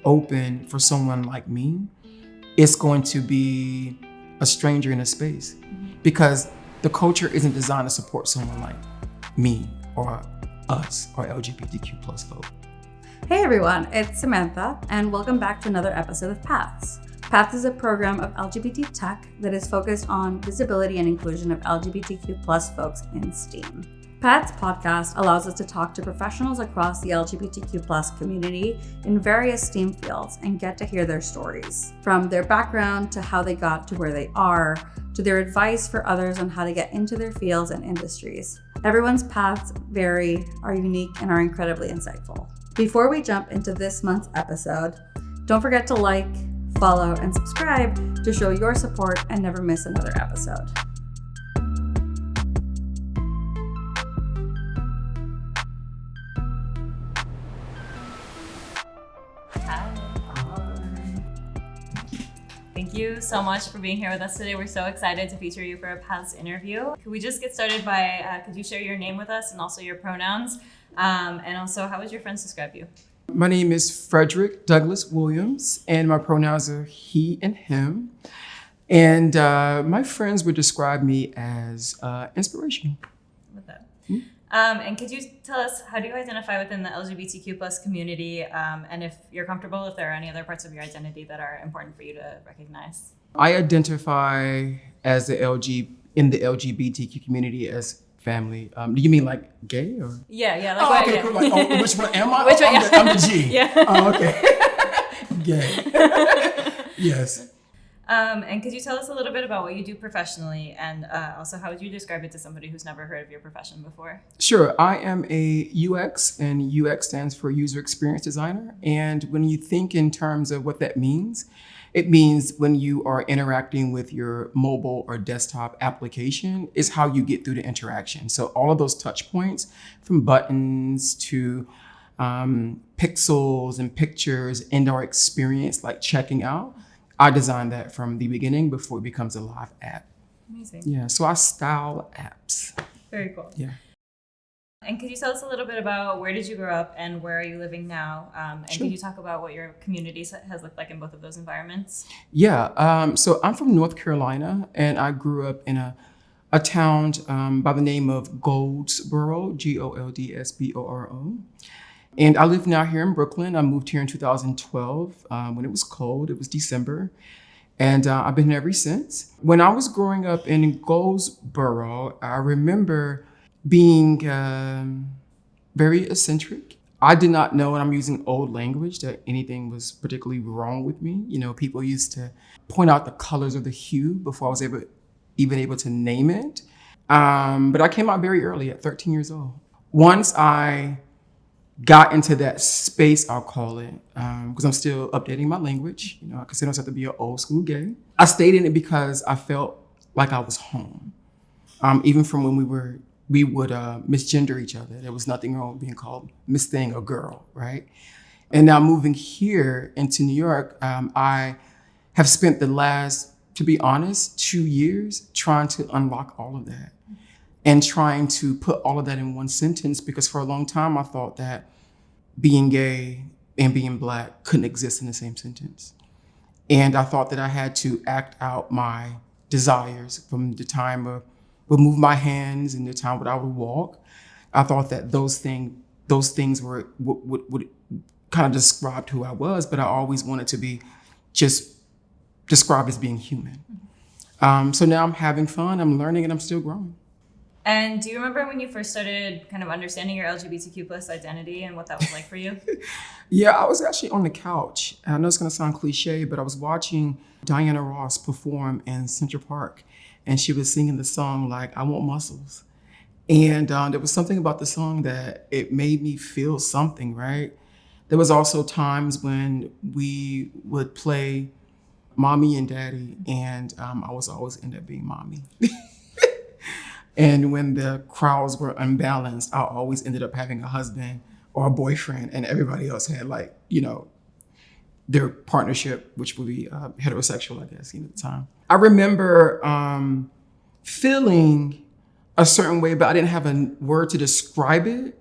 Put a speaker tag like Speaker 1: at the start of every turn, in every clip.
Speaker 1: open for someone like me, it's going to be a stranger in a space, because the culture isn't designed to support someone like me or us or LGBTQ plus folk.
Speaker 2: Hey everyone, it's Samantha, and welcome back to another episode of Paths. Paths is a program of LGBT tech that is focused on visibility and inclusion of LGBTQ plus folks in STEAM. Paths podcast allows us to talk to professionals across the LGBTQ plus community in various STEAM fields and get to hear their stories, from their background to how they got to where they are, to their advice for others on how to get into their fields and industries. Everyone's paths vary, are unique, and are incredibly insightful. Before we jump into this month's episode, don't forget to like, follow, and subscribe to show your support and never miss another episode.
Speaker 3: Thank you so much for being here with us today. We're so excited to feature you for a Paths interview. Could we just get started by, could you share your name with us and also your pronouns? And also, how would your friends describe you?
Speaker 1: My name is Fredrick Douglas Williams, and my pronouns are he and him. And my friends would describe me as inspirational.
Speaker 3: With that. And could you tell us, how do you identify within the LGBTQ plus community? And if you're comfortable, if there are any other parts of your identity that are important for you to recognize? I
Speaker 1: identify as in the LGBTQ community as family. Do you mean like gay or?
Speaker 3: Yeah.
Speaker 1: Like, okay, cool. Like, which one am I?
Speaker 3: Which one?
Speaker 1: I'm the G.
Speaker 3: Yeah.
Speaker 1: Oh, okay. Gay. Yes.
Speaker 3: And could you tell us a little bit about what you do professionally, and also how would you describe it to somebody who's never heard of your profession before?
Speaker 1: Sure. I am a UX, and UX stands for user experience designer. And when you think in terms of what that means, it means when you are interacting with your mobile or desktop application is how you get through the interaction. So all of those touch points, from buttons to pixels and pictures, and our experience like checking out, I designed that from the beginning before it becomes a live app.
Speaker 3: Amazing.
Speaker 1: Yeah, so I style apps.
Speaker 3: Very cool.
Speaker 1: Yeah.
Speaker 3: And could you tell us a little bit about where did you grow up and where are you living now? And
Speaker 1: Sure.
Speaker 3: Could you talk about what your community has looked like in both of those environments?
Speaker 1: Yeah, so I'm from North Carolina, and I grew up in a town by the name of Goldsboro, Goldsboro. And I live now here in Brooklyn. I moved here in 2012 when it was cold. It was December. And I've been here ever since. When I was growing up in Goldsboro, I remember being very eccentric. I did not know, and I'm using old language, that anything was particularly wrong with me. You know, people used to point out the colors of the hue before I was even able to name it. But I came out very early at 13 years old. Once I got into that space, I'll call it, because I'm still updating my language. You know, I consider myself to be an old school gay. I stayed in it because I felt like I was home. Even from when we would misgender each other. There was nothing wrong with being called Miss Thing or girl, right? And now moving here into New York, I have spent the last, to be honest, 2 years trying to unlock all of that. And trying to put all of that in one sentence, because for a long time I thought that being gay and being Black couldn't exist in the same sentence. And I thought that I had to act out my desires from the time I would move my hands and the time when I would walk. I thought that those things were would kind of describe who I was, but I always wanted to be just described as being human. So now I'm having fun, I'm learning, and I'm still growing.
Speaker 3: And do you remember when you first started kind of understanding your LGBTQ plus identity and what that was like for you?
Speaker 1: Yeah, I was actually on the couch. I know it's going to sound cliche, but I was watching Diana Ross perform in Central Park, and she was singing the song like, I Want Muscles. And there was something about the song that it made me feel something, right? There was also times when we would play mommy and daddy, and I was always end up being mommy. And when the crowds were unbalanced, I always ended up having a husband or a boyfriend, and everybody else had, like, you know, their partnership, which would be heterosexual, I guess, at the time. I remember feeling a certain way, but I didn't have a word to describe it.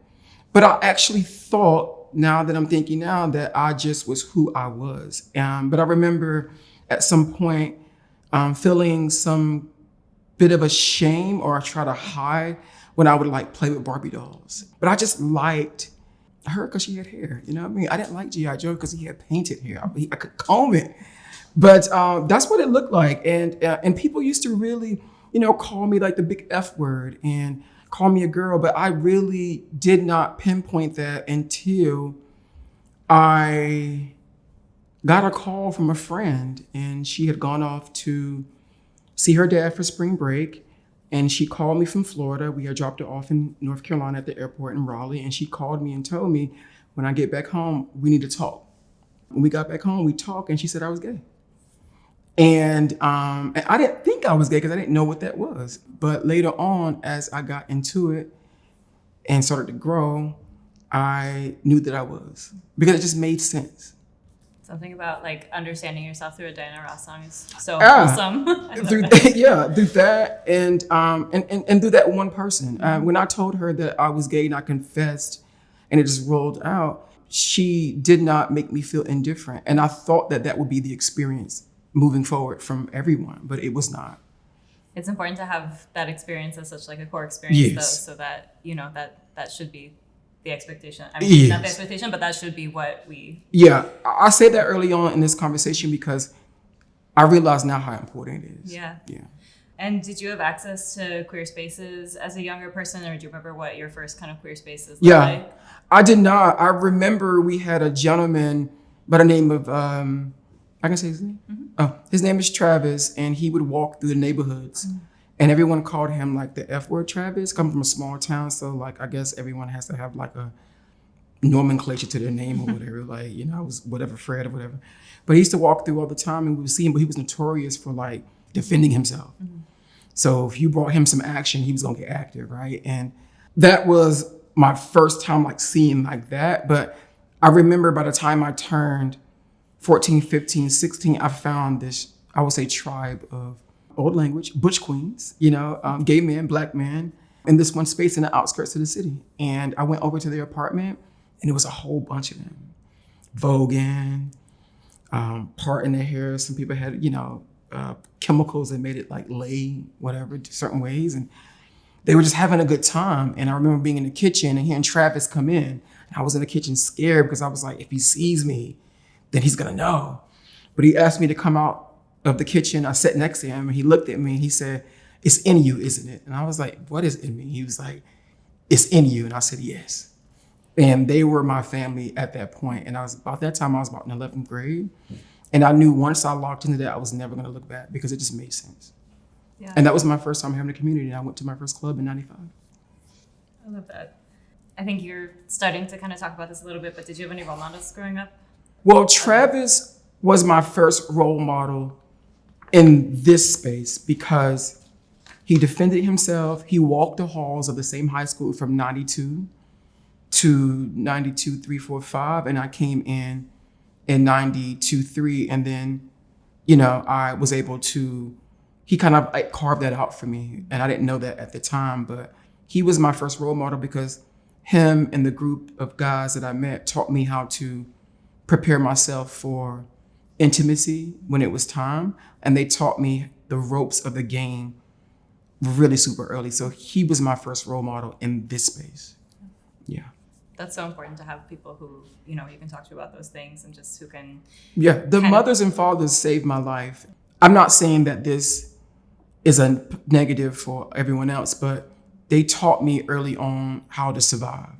Speaker 1: But I actually thought thought, now that I'm thinking now, that I just was who I was. But I remember at some point feeling some bit of a shame, or I try to hide when I would like play with Barbie dolls. But I just liked her because she had hair, you know what I mean? I didn't like G.I. Joe because he had painted hair. I could comb it. But that's what it looked like. And people used to really, call me like the big F word and call me a girl. But I really did not pinpoint that until I got a call from a friend, and she had gone off to see her dad for spring break. And she called me from Florida. We had dropped her off in North Carolina at the airport in Raleigh. And she called me and told me, when I get back home, we need to talk. When we got back home, we talked, and she said I was gay. And I didn't think I was gay because I didn't know what that was. But later on, as I got into it and started to grow, I knew that I was, because it just made sense.
Speaker 3: Something about like understanding yourself through a Diana Ross song is so awesome.
Speaker 1: through that and through that one person. When I told her that I was gay and I confessed, and it just rolled out, she did not make me feel indifferent. And I thought that that would be the experience moving forward from everyone, but it was not.
Speaker 3: It's important to have that experience as such like a core experience,
Speaker 1: Yes.
Speaker 3: though, so that that should be the expectation. I mean, not the
Speaker 1: Yes.
Speaker 3: expectation, but that should be what we.
Speaker 1: Yeah, I said that early on in this conversation because I realize now how important it is.
Speaker 3: Yeah.
Speaker 1: Yeah.
Speaker 3: And did you have access to queer spaces as a younger person, or do you remember what your first kind of queer spaces looked like?
Speaker 1: I did not. I remember we had a gentleman by the name of, I can say his name?
Speaker 3: Mm-hmm.
Speaker 1: Oh, his name is Travis, and he would walk through the neighborhoods. Mm-hmm. And everyone called him like the F word Travis, coming from a small town. So like, I guess everyone has to have like a nomenclature to their name or whatever. Like, I was whatever, Fred or whatever. But he used to walk through all the time, and we would see him, but he was notorious for like defending himself. Mm-hmm. So if you brought him some action, he was gonna get active, right? And that was my first time like seeing like that. But I remember by the time I turned 14, 15, 16, I found this, I would say, tribe of old language, butch queens, gay men, black men, in this one space in the outskirts of the city. And I went over to their apartment, and it was a whole bunch of them. Voguing, parting their hair. Some people had, chemicals that made it like lay, whatever, certain ways. And they were just having a good time. And I remember being in the kitchen and hearing Travis come in. And I was in the kitchen scared because I was like, if he sees me, then he's gonna know. But he asked me to come out of the kitchen. I sat next to him, and he looked at me and he said, "It's in you, isn't it?" And I was like, "What is in me?" He was like, "It's in you." And I said, "Yes." And they were my family at that point. And I was about in 11th grade. And I knew once I locked into that, I was never gonna look back because it just made sense.
Speaker 3: Yeah.
Speaker 1: And that was my first time having a community. And I went to my first club in 95.
Speaker 3: I love that. I think you're starting to kind of talk about this a little bit, but did you have any role models growing up?
Speaker 1: Well, Travis was my first role model in this space because he defended himself. He walked the halls of the same high school from 92 to 92, 3, 4, 5. And I came in 92, 3. And then, I was able to, he kind of like carved that out for me. And I didn't know that at the time, but he was my first role model because him and the group of guys that I met taught me how to prepare myself for intimacy when it was time. And they taught me the ropes of the game really super early. So he was my first role model in this space. Yeah.
Speaker 3: That's so important to have people who, you can talk to about those things and just who can.
Speaker 1: Yeah, the mothers and fathers saved my life. I'm not saying that this is a negative for everyone else, but they taught me early on how to survive.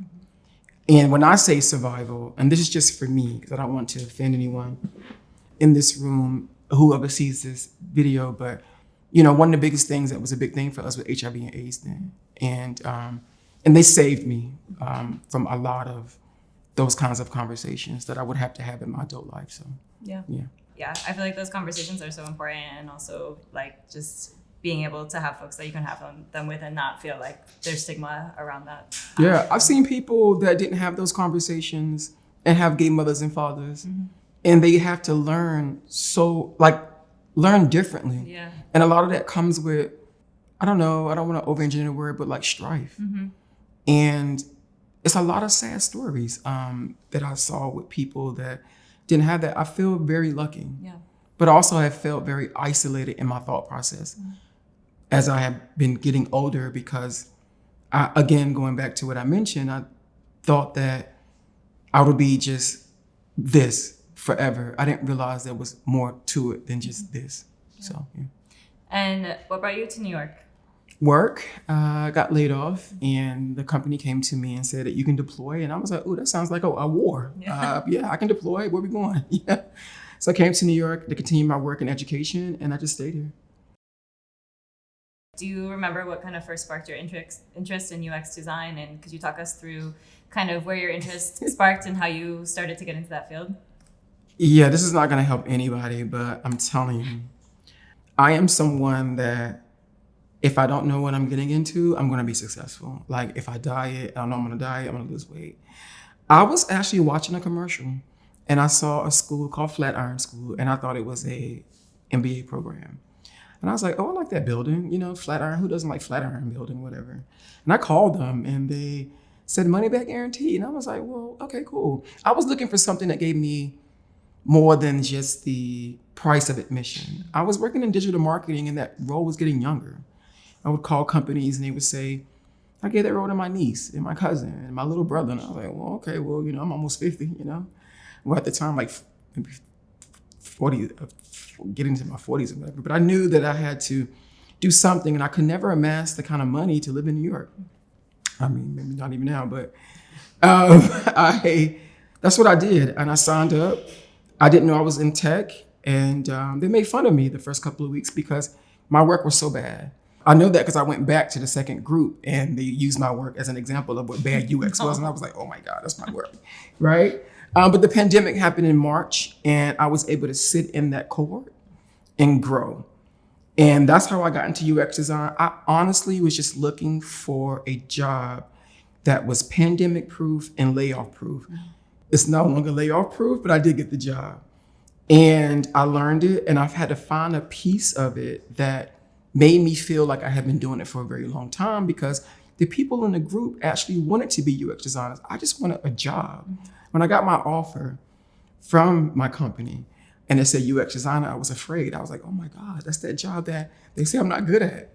Speaker 1: And when I say survival, and this is just for me, because I don't want to offend anyone in this room, whoever sees this video, but one of the biggest things that was a big thing for us was HIV and AIDS then. And they saved me from a lot of those kinds of conversations that I would have to have in my adult life. So
Speaker 3: yeah. I feel like those conversations are so important, and also like just being able to have folks that you can have them with and not feel like there's stigma around that.
Speaker 1: Yeah, I've seen people that didn't have those conversations and have gay mothers and fathers, and they have to learn differently.
Speaker 3: Yeah.
Speaker 1: And a lot of that comes with, I don't want to over-engineer the word, but like strife. And it's a lot of sad stories that I saw with people that didn't have that. I feel very lucky, but also have felt very isolated in my thought process as I have been getting older, because again, going back to what I mentioned, I thought that I would be just this forever. I didn't realize there was more to it than just this. So, yeah.
Speaker 3: And what brought you to New York?
Speaker 1: Work, got laid off, and the company came to me and said that you can deploy. And I was like, oh, that sounds like a war. Yeah, I can deploy. Where we going? Yeah. So I came to New York to continue my work in education, and I just stayed here.
Speaker 3: Do you remember what kind of first sparked your interest in UX design? And could you talk us through kind of where your interest sparked and how you started to get into that field?
Speaker 1: Yeah, this is not going to help anybody, but I'm telling you, I am someone that if I don't know what I'm getting into, I'm going to be successful. Like if I diet, I know I'm going to diet, I'm going to lose weight. I was actually watching a commercial and I saw a school called Flatiron School, and I thought it was a MBA program. And I was like, oh, I like that building, Flatiron, who doesn't like Flatiron building, whatever. And I called them and they said money back guarantee. And I was like, well, okay, cool. I was looking for something that gave me more than just the price of admission. I was working in digital marketing and that role was getting younger. I would call companies and they would say, I gave that role to my niece and my cousin and my little brother. And I was like, well, okay, well, I'm almost 50, Well, at the time, like maybe 40, getting into my 40s or whatever. But I knew that I had to do something, and I could never amass the kind of money to live in New York. I mean, maybe not even now, but that's what I did. And I signed up. I didn't know I was in tech, and they made fun of me the first couple of weeks because my work was so bad. I know that because I went back to the second group and they used my work as an example of what bad UX was. And I was like, oh my God, that's my work, right? But the pandemic happened in March and I was able to sit in that cohort and grow. And that's how I got into UX design. I honestly was just looking for a job that was pandemic proof and layoff proof. It's no longer layoff proof, but I did get the job. And I learned it, and I've had to find a piece of it that made me feel like I had been doing it for a very long time, because the people in the group actually wanted to be UX designers. I just wanted a job. When I got my offer from my company and it said UX designer, I was afraid. I was like, oh my God, that's that job that they say I'm not good at.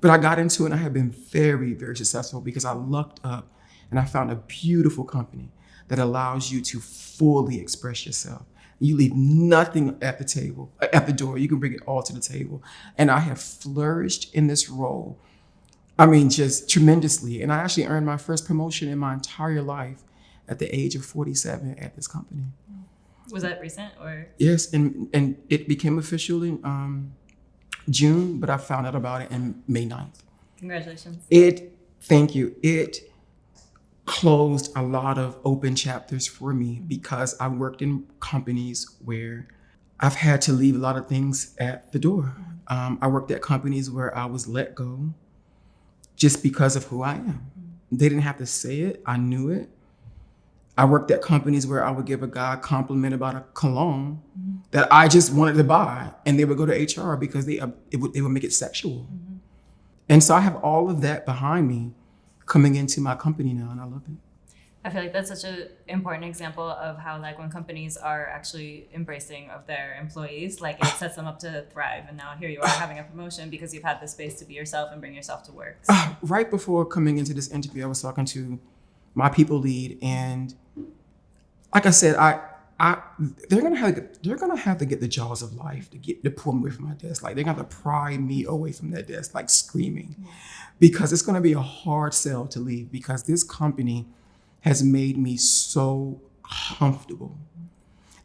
Speaker 1: But I got into it and I have been very, very successful because I lucked up and I found a beautiful company that allows you to fully express yourself. You leave nothing at the table, at the door. You can bring it all to the table. And I have flourished in this role. I mean, just tremendously. And I actually earned my first promotion in my entire life at the age of 47 at this company.
Speaker 3: Was that recent or?
Speaker 1: Yes, and it became official in June, but I found out about it in May 9th.
Speaker 3: Congratulations.
Speaker 1: Thank you. It closed a lot of open chapters for me because I worked in companies where I've had to leave a lot of things at the door. I worked at companies where I was let go just because of who I am. They didn't have to say it. I knew it. I worked at companies where I would give a guy a compliment about a cologne that I just wanted to buy, and they would go to HR because they would make it sexual. And so I have all of that behind me coming into my company now, and I love it.
Speaker 3: I feel like that's such an important example of how, like, when companies are actually embracing of their employees, like, it sets them up to thrive. And now here you are having a promotion because you've had the space to be yourself and bring yourself to work. So.
Speaker 1: Right before coming into this interview, I was talking to my people lead, and like I said, they're gonna have to get the jaws of life to pull me away from my desk. Like, they're gonna have to pry me away from that desk, like screaming, because it's gonna be a hard sell to leave, because this company has made me so comfortable.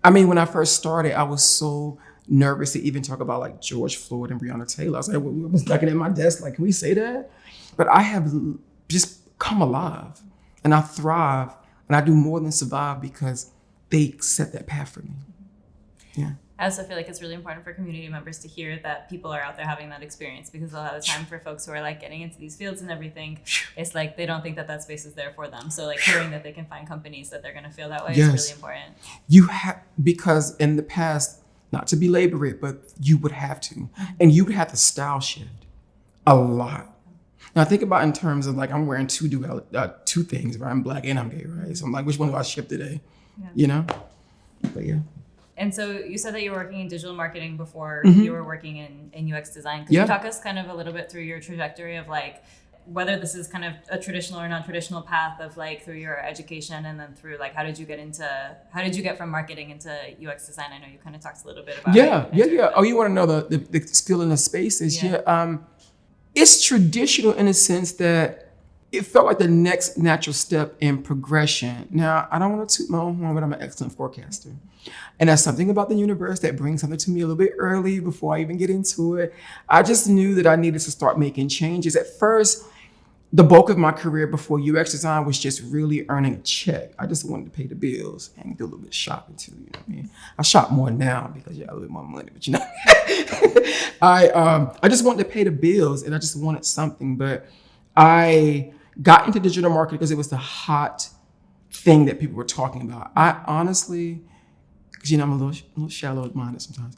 Speaker 1: I mean, when I first started, I was so nervous to even talk about like George Floyd and Breonna Taylor. I was like, well, I was looking at my desk like, can we say that? But I have just come alive, and I thrive, and I do more than survive because they set that path for me. Yeah.
Speaker 3: I also feel like it's really important for community members to hear that people are out there having that experience, because a lot of the time for folks who are like getting into these fields and everything, it's like they don't think that space is there for them. So like hearing that they can find companies that they're going to feel that way is really important. Because in the past, not to belabor it, but you would have to, and you would have to style shift a lot.
Speaker 1: Now I think about in terms of like I'm wearing two things, right? I'm black and I'm gay, right? So I'm like, which one do I ship today?
Speaker 3: Yeah.
Speaker 1: You know? But yeah.
Speaker 3: And so you said that you were working in digital marketing before
Speaker 1: Mm-hmm.
Speaker 3: you were working in UX design. Could you talk us kind of a little bit through your trajectory of like whether this is kind of a traditional or non-traditional path of like through your education and then through like how did you get from marketing into UX design? I know you kind of talked a little bit about
Speaker 1: Yeah. Oh, you want to know the skill in the spaces? Yeah. It's traditional in the sense that it felt like the next natural step in progression. Now, I don't want to toot my own horn, but I'm an excellent forecaster. And that's something about the universe that brings something to me a little bit early before I even get into it. I just knew that I needed to start making changes. At first, the bulk of my career before UX design was just really earning a check. I just wanted to pay the bills and do a little bit of shopping too, you know what I mean? I shop more now because I have a little bit more money, but you know. I just wanted to pay the bills and I just wanted something, but I got into digital marketing because it was the hot thing that people were talking about. I honestly, because you know I'm a little shallow-minded sometimes,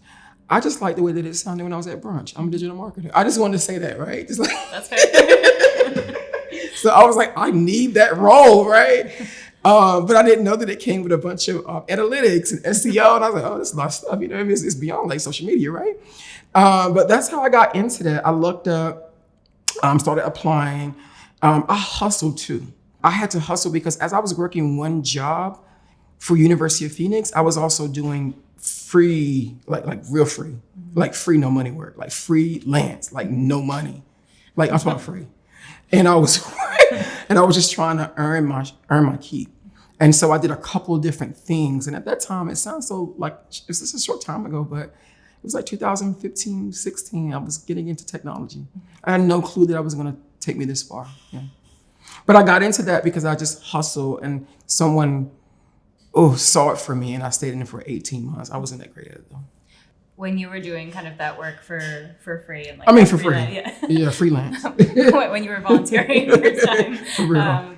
Speaker 1: I just like the way that it sounded when I was at brunch. I'm a digital marketer. I just wanted to say that, right? Just like,
Speaker 3: that's fair.
Speaker 1: So I was like, I need that role, right? But I didn't know that it came with a bunch of analytics and SEO, and I was like, oh, that's a lot of stuff. You know what I mean? It's beyond like social media, right? But that's how I got into that. I looked up, started applying. I hustled too. I had to hustle because as I was working one job for University of Phoenix, I was also doing free, like real free, like free no money work, like freelance, like no money, like I'm talking free, and I was just trying to earn my keep, and so I did a couple of different things, and at that time it sounds so like it's just a short time ago, but it was like 2015, 16. I was getting into technology. I had no clue that I was going to take me this far. Yeah. But I got into that because I just hustled and someone saw it for me and I stayed in it for 18 months. I wasn't that great at it though.
Speaker 3: When you were doing kind of that work for free and like
Speaker 1: for free. Yeah, freelance.
Speaker 3: when you were volunteering for time.
Speaker 1: For real.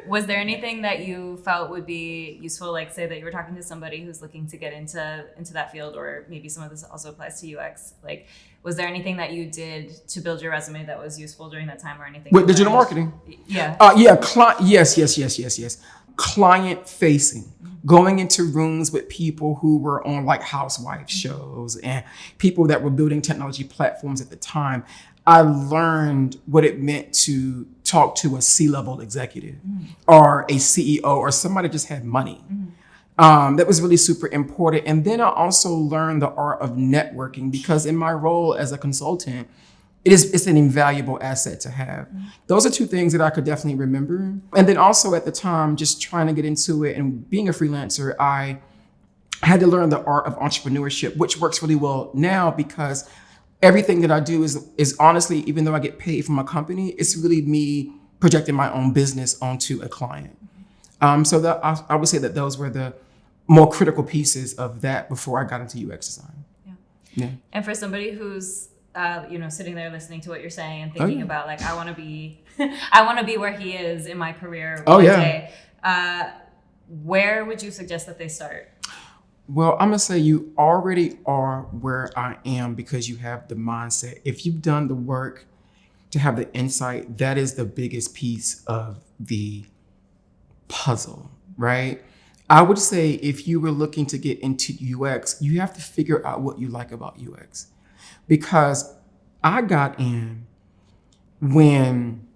Speaker 3: Was there anything that you felt would be useful, like say that you were talking to somebody who's looking to get into that field, or maybe some of this also applies to UX, like was there anything that you did to build your resume that was useful during that time or anything?
Speaker 1: With digital marketing?
Speaker 3: Yeah.
Speaker 1: Yes. Client facing, going into rooms with people who were on like housewife shows and people that were building technology platforms at the time. I learned what it meant to talk to a C-level executive or a CEO or somebody just had money. That was really super important. And then I also learned the art of networking because in my role as a consultant, it's an invaluable asset to have. Those are two things that I could definitely remember. And then also at the time, just trying to get into it and being a freelancer, I had to learn the art of entrepreneurship, which works really well now because everything that I do is honestly, even though I get paid from a company, it's really me projecting my own business onto a client. So that I would say that those were the more critical pieces of that before I got into UX design. Yeah.
Speaker 3: And for somebody who's sitting there listening to what you're saying and thinking about like, I want to be where he is in my career one day. Where would you suggest that they start?
Speaker 1: Well, I'm gonna say you already are where I am because you have the mindset. If you've done the work to have the insight, that is the biggest piece of the puzzle, right? I would say if you were looking to get into UX, you have to figure out what you like about UX. Because I got in when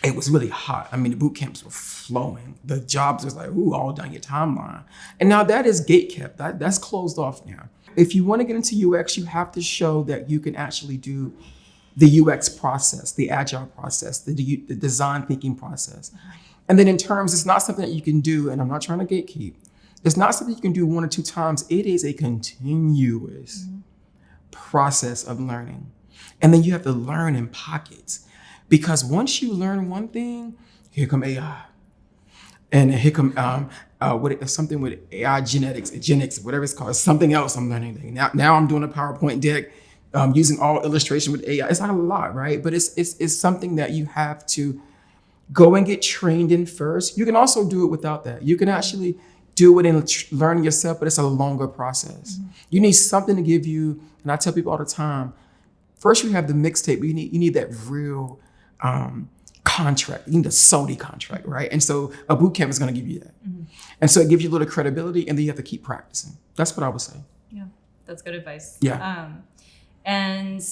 Speaker 1: it was really hot. I mean, the boot camps were flowing. The jobs was like, all down your timeline. And now that is gatekept. That's closed off now. If you want to get into UX, you have to show that you can actually do the UX process, the agile process, the design thinking process. And then in terms, it's not something that you can do, and I'm not trying to gatekeep. It's not something you can do 1 or 2 times. It is a continuous process of learning. And then you have to learn in pockets. Because once you learn one thing, here come AI. And here come something with AI genetics, whatever it's called, something else I'm learning. Now I'm doing a PowerPoint deck using all illustration with AI. It's not a lot, right? But it's something that you have to go and get trained in first. You can also do it without that. You can actually do it and learn yourself, but it's a longer process. You need something to give you, and I tell people all the time, first you have the mixtape, but you need that real contract. You need a Sony contract, right? And so a boot camp is going to give you that. And so it gives you a little credibility, and then you have to keep practicing. That's what I would say.
Speaker 3: Yeah, that's good advice.
Speaker 1: Yeah.
Speaker 3: And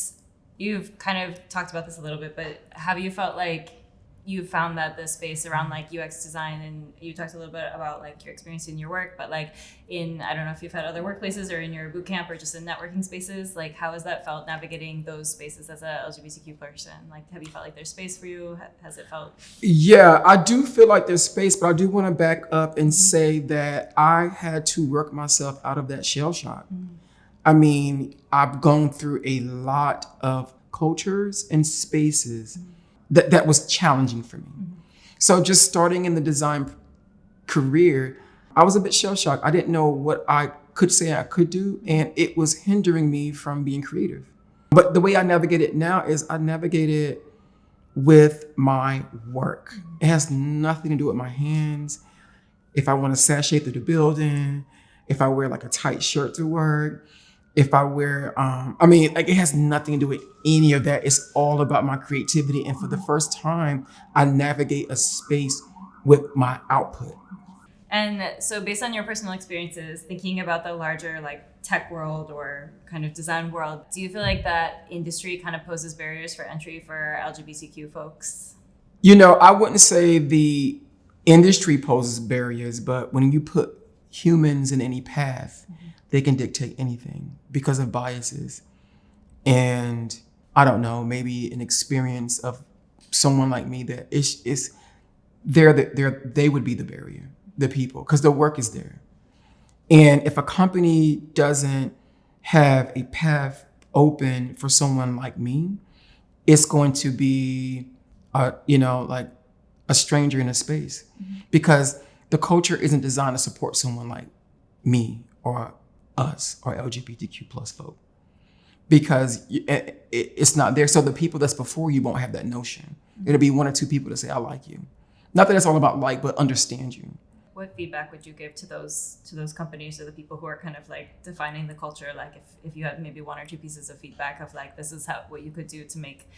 Speaker 3: you've kind of talked about this a little bit, but have you felt like you found that the space around like UX design, and you talked a little bit about like your experience in your work, but like I don't know if you've had other workplaces or in your boot camp or just in networking spaces, like how has that felt navigating those spaces as a LGBTQ person? Like, have you felt like there's space for you? Has it felt?
Speaker 1: Yeah, I do feel like there's space, but I do want to back up and say that I had to work myself out of that shell shock. I mean, I've gone through a lot of cultures and spaces that was challenging for me. So just starting in the design career, I was a bit shell-shocked. I didn't know what I could say I could do, and it was hindering me from being creative. But the way I navigate it now is I navigate it with my work. It has nothing to do with my hands. If I want to sashay through the building, if I wear like a tight shirt to work, if I wear, it has nothing to do with any of that. It's all about my creativity. And for the first time, I navigate a space with my output.
Speaker 3: And so based on your personal experiences, thinking about the larger like tech world or kind of design world, do you feel like that industry kind of poses barriers for entry for LGBTQ folks?
Speaker 1: You know, I wouldn't say the industry poses barriers, but when you put humans in any path, they can dictate anything because of biases. And I don't know, maybe an experience of someone like me that they would be the barrier, the people, because the work is there. And if a company doesn't have a path open for someone like me, it's going to be, like a stranger in a space, because the culture isn't designed to support someone like me or us or LGBTQ plus folk, because it's not there. So the people that's before you won't have that notion. It'll be one or two people that say, I like you. Not that it's all about like, but understand you.
Speaker 3: What feedback would you give to those companies or the people who are kind of like defining the culture? Like if you had maybe one or two pieces of feedback of like, this is what you could do to make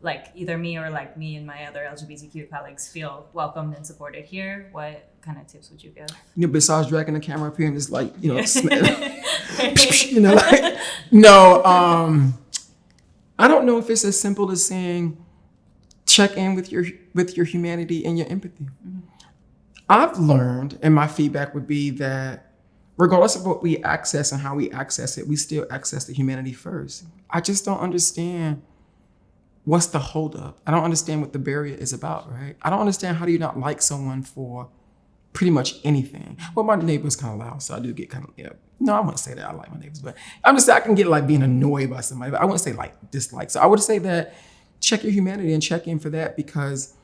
Speaker 3: like either me or like me and my other LGBTQ colleagues feel welcomed and supported here, what kind of tips would you give?
Speaker 1: Besides dragging the camera up here and just like, I don't know if it's as simple as saying, check in with your humanity and your empathy. I've learned, and my feedback would be that regardless of what we access and how we access it, we still access the humanity first. I just don't understand what's the holdup. I don't understand what the barrier is about, right? I don't understand how do you not like someone for pretty much anything. Well, my neighbor's kind of loud, so I do get kind of, no, I wouldn't say that I like my neighbors, but I'm just saying I can get like being annoyed by somebody, but I wouldn't say like dislike. So I would say that check your humanity and check in for that, because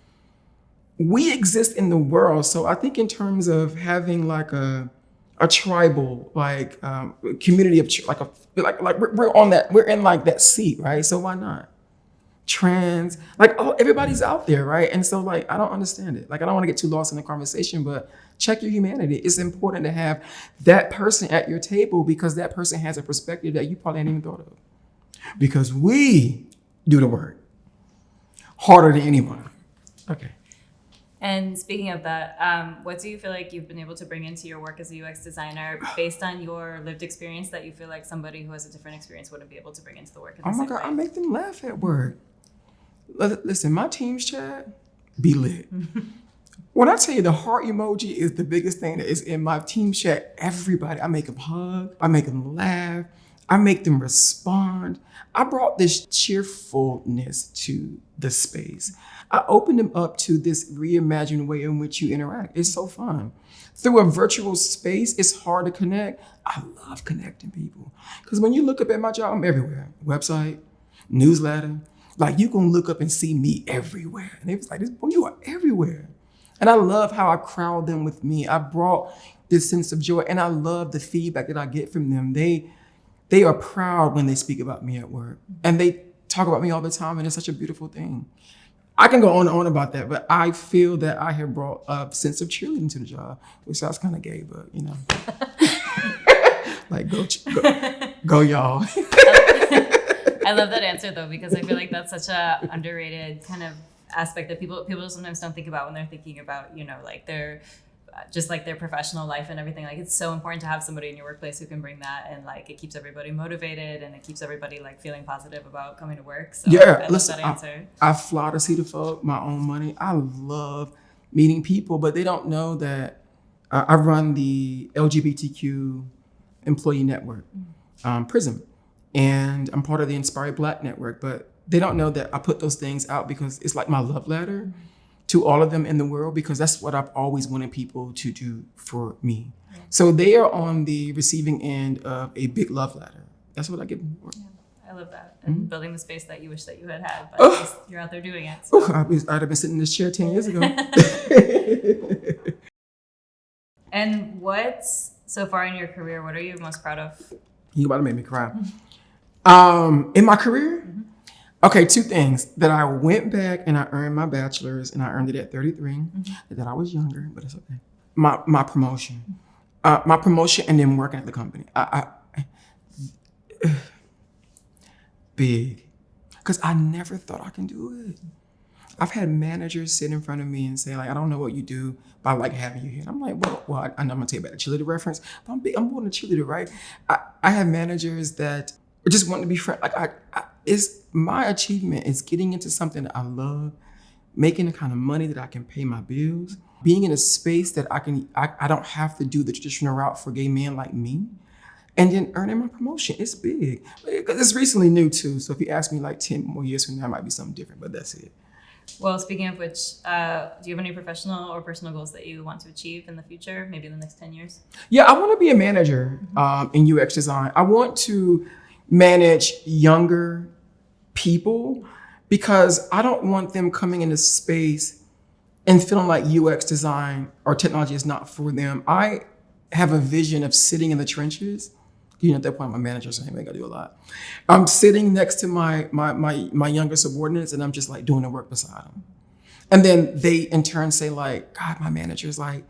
Speaker 1: we exist in the world. So I think in terms of having like a tribal like community of like we're in like that seat, right? So why not? Trans, like, oh, everybody's out there, right? And so like, I don't understand it. Like, I don't want to get too lost in the conversation, but check your humanity. It's important to have that person at your table, because that person has a perspective that you probably hadn't even thought of. Because we do the work harder than anyone. Okay.
Speaker 3: And speaking of that, what do you feel like you've been able to bring into your work as a UX designer based on your lived experience that you feel like somebody who has a different experience wouldn't be able to bring into the work?
Speaker 1: Oh my God, I make them laugh at work. Listen, my Teams chat be lit. When I tell you the heart emoji is the biggest thing that is in my Teams chat, everybody, I make them hug, I make them laugh, I make them respond. I brought this cheerfulness to the space. I opened them up to this reimagined way in which you interact. It's so fun. Through a virtual space, it's hard to connect. I love connecting people. Because when you look up at my job, I'm everywhere. Website, newsletter. Like, you can look up and see me everywhere. And it was like, boy, you are everywhere. And I love how I crowd them with me. I brought this sense of joy, and I love the feedback that I get from them. They are proud when they speak about me at work. And they talk about me all the time, and it's such a beautiful thing. I can go on and on about that, but I feel that I have brought a sense of cheerleading to the job, which sounds kind of gay, but like go y'all.
Speaker 3: I love that answer though, because I feel like that's such a underrated kind of aspect that people sometimes don't think about when they're thinking about, like their just like their professional life and everything. Like it's so important to have somebody in your workplace who can bring that, and like it keeps everybody motivated and it keeps everybody like feeling positive about coming to work. So
Speaker 1: Yeah,
Speaker 3: I
Speaker 1: listen,
Speaker 3: love that answer.
Speaker 1: I fly to see the folk, my own money. I love meeting people, but they don't know that I run the LGBTQ employee network, PRISM, and I'm part of the Inspired Black Network, but they don't know that I put those things out because it's like my love letter to all of them in the world, because that's what I've always wanted people to do for me. Yeah. So they are on the receiving end of a big love letter. That's what I give them for.
Speaker 3: Yeah, I love that. And building the space that you wish that you had, but at least you're out there doing it. So.
Speaker 1: I'd have been sitting in this chair 10 years ago.
Speaker 3: And what's, so far in your career, what are you most proud of?
Speaker 1: You about to make me cry. In my career? Okay, two things. That I went back and I earned my bachelor's, and I earned it at 33. That I was younger, but it's okay. My promotion. My promotion and then working at the company. Big. Because I never thought I can do it. I've had managers sit in front of me and say, like, I don't know what you do, but I like having you here. And I'm like, well, I know I'm going to tell you about the cheerleader reference, but I'm more than a cheerleader, right? I have managers that just want to be friends. Like, it's my achievement is getting into something that I love, making the kind of money that I can pay my bills, being in a space that I don't have to do the traditional route for gay men like me, and then earning my promotion. It's big. Because it's recently new too. So if you ask me like 10 more years from now, it might be something different, but that's it.
Speaker 3: Well, speaking of which, do you have any professional or personal goals that you want to achieve in the future, maybe in the next 10 years? Yeah,
Speaker 1: I want to be a manager in UX design. I want to manage younger people because I don't want them coming into space and feeling like UX design or technology is not for them. I have a vision of sitting in the trenches. At that point, my manager saying, I gotta do a lot. I'm sitting next to my younger subordinates, and I'm just like doing the work beside them. And then they in turn say like, God, my manager's like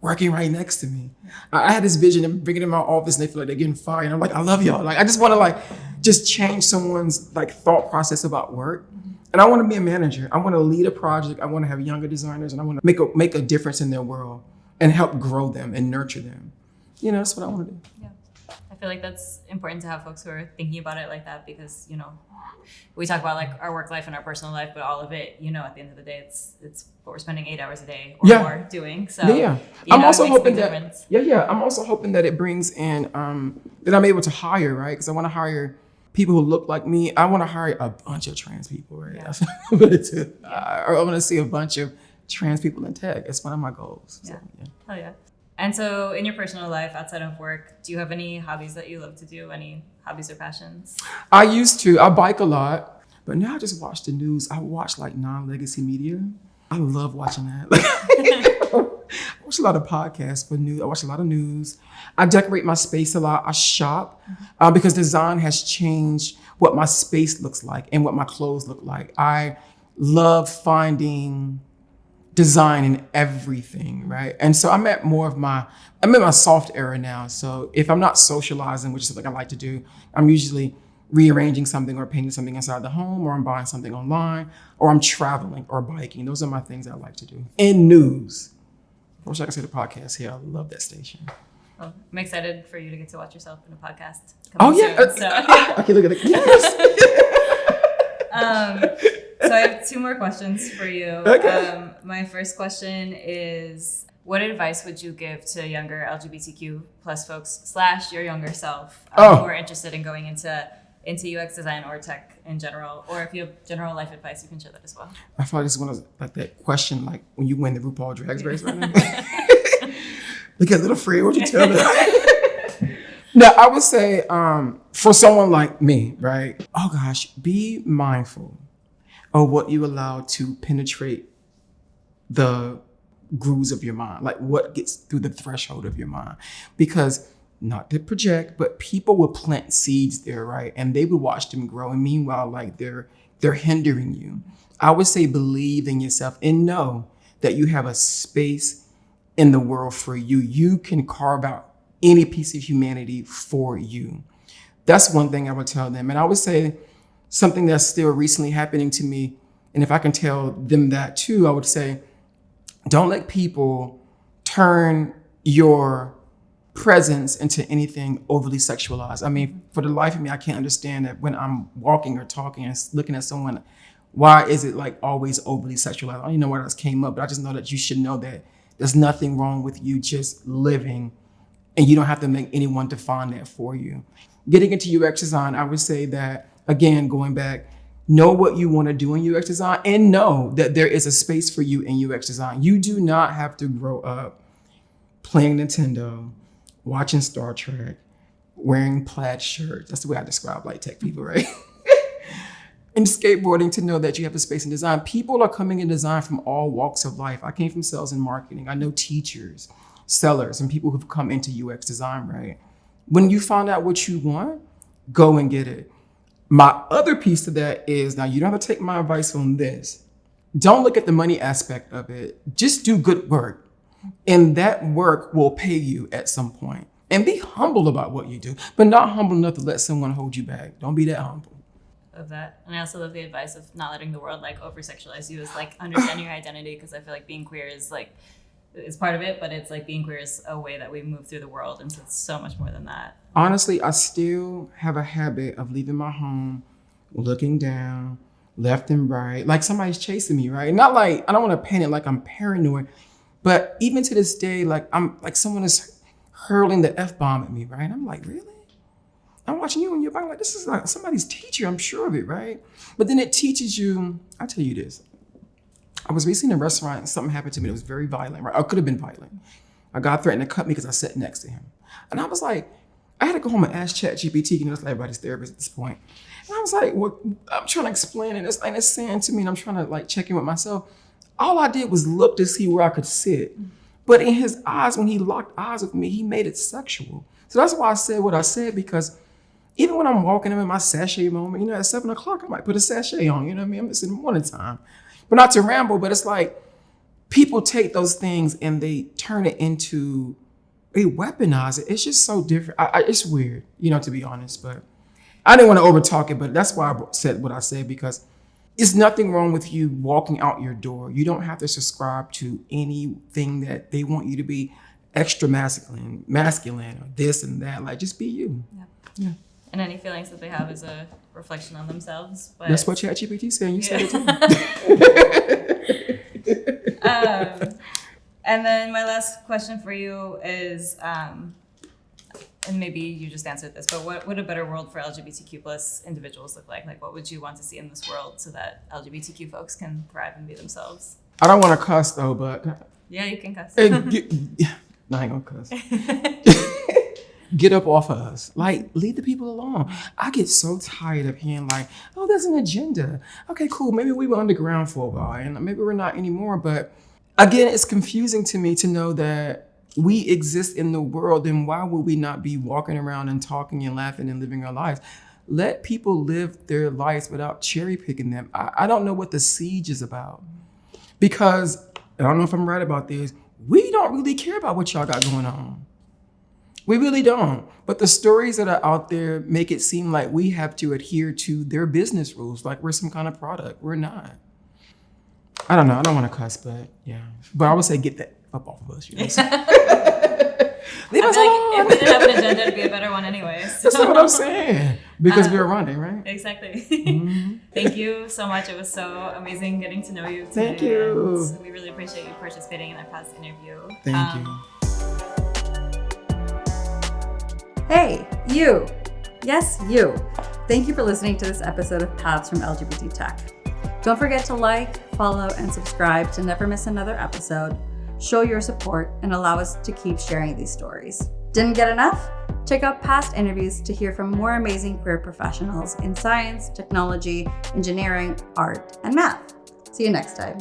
Speaker 1: working right next to me. I had this vision of bringing them in my office and they feel like they're getting fired. And I'm like, I love y'all. Like, I just want to like, just change someone's like thought process about work. And I want to be a manager. I want to lead a project. I want to have younger designers, and I want to make a difference in their world and help grow them and nurture them. That's what I want to do.
Speaker 3: Yeah. I feel like that's important to have folks who are thinking about it like that, because, we talk about like our work life and our personal life, but all of it, at the end of the day, it's what we're spending 8 hours a day or more doing. So
Speaker 1: I'm also hoping that I'm also hoping that it brings in that I'm able to hire, right? Because I want to hire people who look like me. I want to hire a bunch of trans people, right? Yeah. That's what I want to do. I want to see a bunch of trans people in tech. It's one of my goals.
Speaker 3: Yeah. Hell yeah. And so in your personal life, outside of work, do you have any hobbies that you love to do? Any hobbies or passions?
Speaker 1: I used to. I bike a lot, but now I just watch the news. I watch like non-legacy media. I love watching that. I watch a lot of podcasts for news. I watch a lot of news. I decorate my space a lot. I shop because design has changed what my space looks like and what my clothes look like. I love finding design in everything, right? And so I'm in my soft era now. So if I'm not socializing, which is something I like to do, I'm usually rearranging something or painting something inside the home, or I'm buying something online, or I'm traveling or biking. Those are my things I like to do. In news. I wish I could say the podcast here. I love that station.
Speaker 3: Well, I'm excited for you to get to watch yourself in a podcast.
Speaker 1: Okay, look at it. Yes.
Speaker 3: So I have 2 more questions for you.
Speaker 1: Okay.
Speaker 3: My first question is, what advice would you give to younger LGBTQ plus folks / your younger self who are interested in going into UX design or tech in general? Or if you have general life advice, you can share that as well.
Speaker 1: I feel like this is one of like that question, like when you win the RuPaul Drag Race right now. Look at little Fred, what'd you tell them? No, I would say for someone like me, right? Oh gosh, be mindful of what you allow to penetrate the grooves of your mind, like what gets through the threshold of your mind. Because not to project, but people will plant seeds there, right? And they will watch them grow. And meanwhile, like they're hindering you. I would say believe in yourself and know that you have a space in the world for you. You can carve out any piece of humanity for you. That's one thing I would tell them. And I would say something that's still recently happening to me And if I can tell them that too, I would say, don't let people turn your presence into anything overly sexualized. I mean, for the life of me, I can't understand that when I'm walking or talking and looking at someone, why is it like always overly sexualized? I don't even know why this came up, but I just know that you should know that there's nothing wrong with you just living, and you don't have to make anyone define that for you. Getting into UX design, I would say that, again, going back, know what you want to do in UX design and know that there is a space for you in UX design. You do not have to grow up playing Nintendo, watching Star Trek, wearing plaid shirts. That's the way I describe like tech people, right? And skateboarding to know that you have a space in design. People are coming in design from all walks of life. I came from sales and marketing. I know teachers, sellers, and people who've come into UX design, right? When you find out what you want, go and get it. My other piece to that is, now you don't have to take my advice on this. Don't look at the money aspect of it. Just do good work. And that work will pay you at some point. And be humble about what you do, but not humble enough to let someone hold you back. Don't be that humble.
Speaker 3: Of that. And I also love the advice of not letting the world like over sexualize you, is like understanding your identity, because I feel like being queer is like, it's part of it, but it's like being queer is a way that we move through the world, and so it's so much more than that.
Speaker 1: Honestly, I still have a habit of leaving my home, looking down, left and right, like somebody's chasing me, right? Not like, I don't want to paint it like I'm paranoid, but even to this day, like I'm like someone is hurling the F-bomb at me, right? I'm like, really? I'm watching you on your bike, like this is like somebody's teacher, I'm sure of it, right? But then it teaches you, I'll tell you this. I was recently in a restaurant and something happened to me that was very violent, right? Or could have been violent. A guy threatened to cut me because I sat next to him. And I was like, I had to go home and ask ChatGPT, you know, that's like everybody's therapist at this point. And I was like, well, I'm trying to explain it. And it's saying to me, and I'm trying to like check in with myself. All I did was look to see where I could sit. But in his eyes, when he locked eyes with me, he made it sexual. So that's why I said what I said, because even when I'm walking, I'm in my sachet moment, you know, at 7 o'clock, I might put a sachet on, you know what I mean? It's in the morning time. But not to ramble, but it's like people take those things and they turn it into, they weaponize it. It's just so different. It's weird, you know, to be honest, but I didn't want to overtalk it, but that's why I said what I said, because it's nothing wrong with you walking out your door. You don't have to subscribe to anything that they want you to be, extra masculine, or this and that. Like, just be you. Yeah.
Speaker 3: And any feelings that they have is a reflection on themselves. But
Speaker 1: that's what ChatGPT said, and you said it too.
Speaker 3: And then my last question for you is, and maybe you just answered this, but what would a better world for LGBTQ plus individuals look like? Like, what would you want to see in this world so that LGBTQ folks can thrive and be themselves?
Speaker 1: I don't want to cuss though, but
Speaker 3: yeah, you can cuss.
Speaker 1: No, I ain't gonna cuss. Get up off of us. Like, leave the people alone. I get so tired of hearing like, oh, there's an agenda. Okay, cool. Maybe we were underground for a while and maybe we're not anymore. But again, it's confusing to me to know that we exist in the world, and why would we not be walking around and talking and laughing and living our lives? Let people live their lives without cherry picking them. I don't know what the siege is about, because I don't know if I'm right about this. We don't really care about what y'all got going on. We really don't. But the stories that are out there make it seem like we have to adhere to their business rules, like we're some kind of product. We're not. I don't know. I don't want to cuss, but yeah. But I would say get that up off of us. You know what I'm saying? Leave us alone.
Speaker 3: If we didn't have an agenda, it'd be a better one anyways.
Speaker 1: That's not what I'm saying. Because we're running, right?
Speaker 3: Exactly.
Speaker 1: Mm-hmm.
Speaker 3: Thank you so much. It was so amazing getting to know you today.
Speaker 1: Thank you.
Speaker 3: And we really appreciate you participating in our past interview.
Speaker 1: Thank you.
Speaker 2: Hey, you. Yes, you. Thank you for listening to this episode of Paths from LGBT Tech. Don't forget to like, follow, and subscribe to never miss another episode. Show your support and allow us to keep sharing these stories. Didn't get enough? Check out past interviews to hear from more amazing queer professionals in science, technology, engineering, art, and math. See you next time.